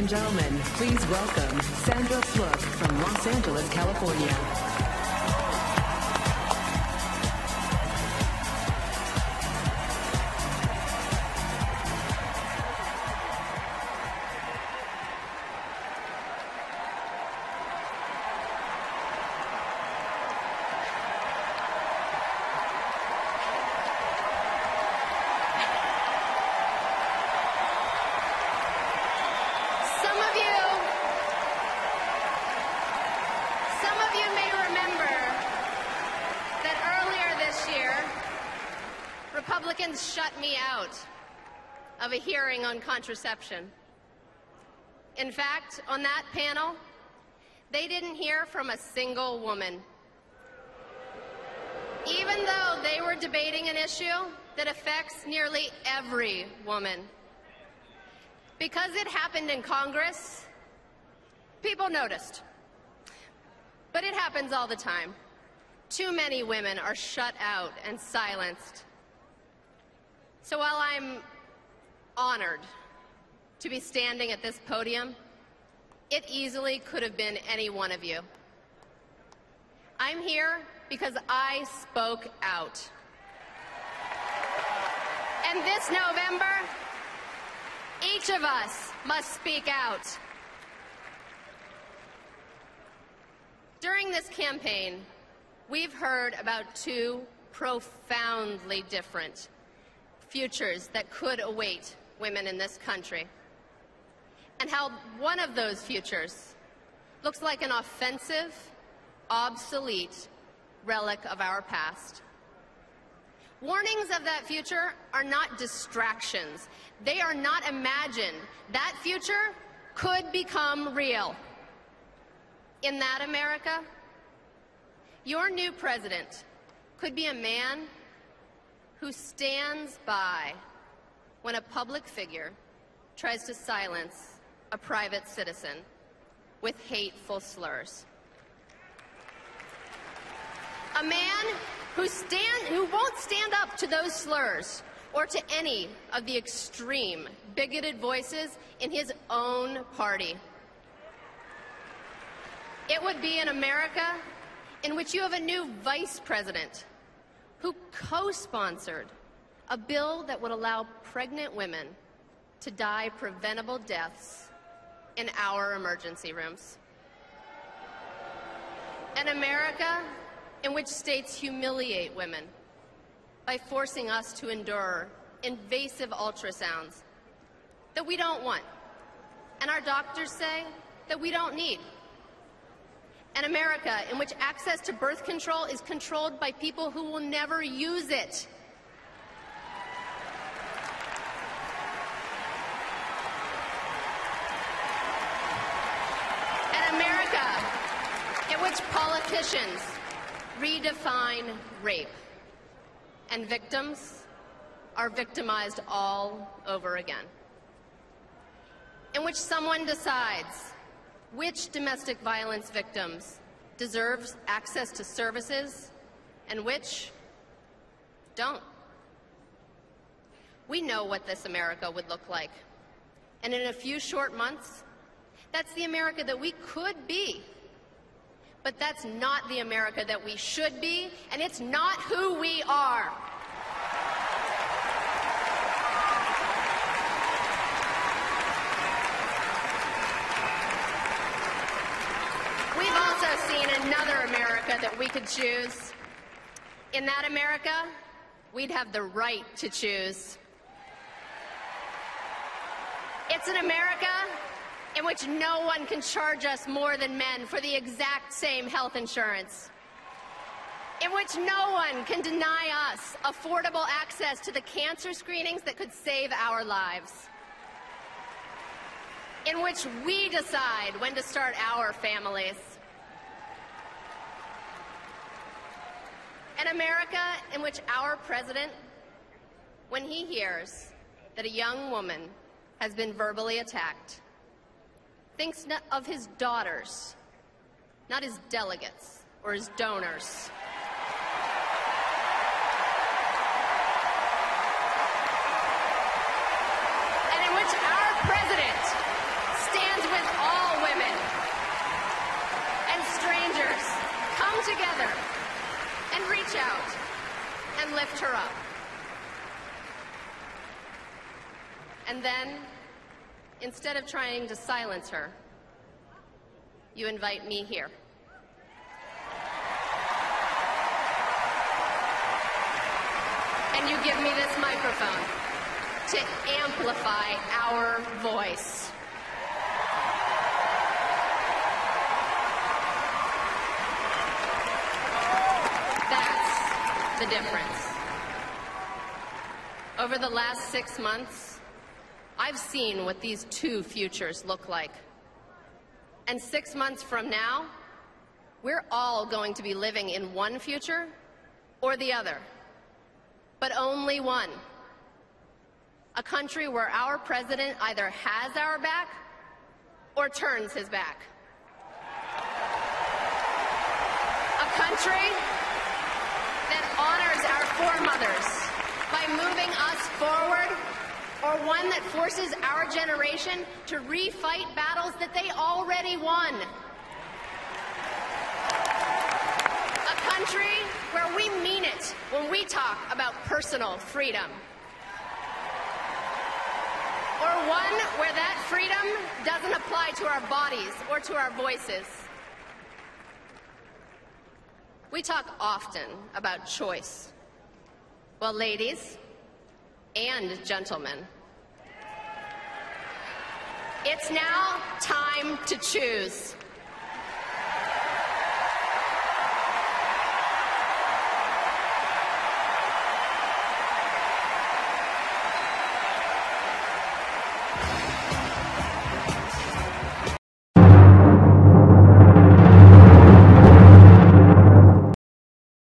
and gentlemen, please welcome Sandra Fluke from Los Angeles, California. Republicans shut me out of a hearing on contraception. In fact, on that panel, they didn't hear from a single woman, even though they were debating an issue that affects nearly every woman. Because it happened in Congress, people noticed. But it happens all the time. Too many women are shut out and silenced. So while I'm honored to be standing at this podium, it easily could have been any one of you. I'm here because I spoke out. And this November, each of us must speak out. During this campaign, we've heard about two profoundly different futures that could await women in this country, and how one of those futures looks like an offensive, obsolete relic of our past. Warnings of that future are not distractions. They are not imagined. That future could become real. In that America, your new president could be a man who stands by when a public figure tries to silence a private citizen with hateful slurs. A man who won't stand up to those slurs or to any of the extreme, bigoted voices in his own party. It would be an America in which you have a new vice president who co-sponsored a bill that would allow pregnant women to die preventable deaths in our emergency rooms. An America in which states humiliate women by forcing us to endure invasive ultrasounds that we don't want, and our doctors say that we don't need. An America in which access to birth control is controlled by people who will never use it. An America in which politicians redefine rape and victims are victimized all over again. In which someone decides which domestic violence victims deserve access to services and which don't. We know what this America would look like. And in a few short months, that's the America that we could be. But that's not the America that we should be, and it's not who we are. We've also seen another America that we could choose. In that America, we'd have the right to choose. It's an America in which no one can charge us more than men for the exact same health insurance. In which no one can deny us affordable access to the cancer screenings that could save our lives. In which we decide when to start our families. An America in which our president, when he hears that a young woman has been verbally attacked, thinks of his daughters, not his delegates or his donors. And in which our president stands come together and reach out and lift her up. And then, instead of trying to silence her, you invite me here. And you give me this microphone to amplify our voice. That's the difference. Over the last 6 months, I've seen what these two futures look like. And 6 months from now, we're all going to be living in one future or the other, but only one. A country where our president either has our back or turns his back. A country that honors our foremothers by moving us forward, or one that forces our generation to refight battles that they already won. A country where we mean it when we talk about personal freedom. Or one where that freedom doesn't apply to our bodies or to our voices. We talk often about choice. Well, ladies and gentlemen, it's now time to choose.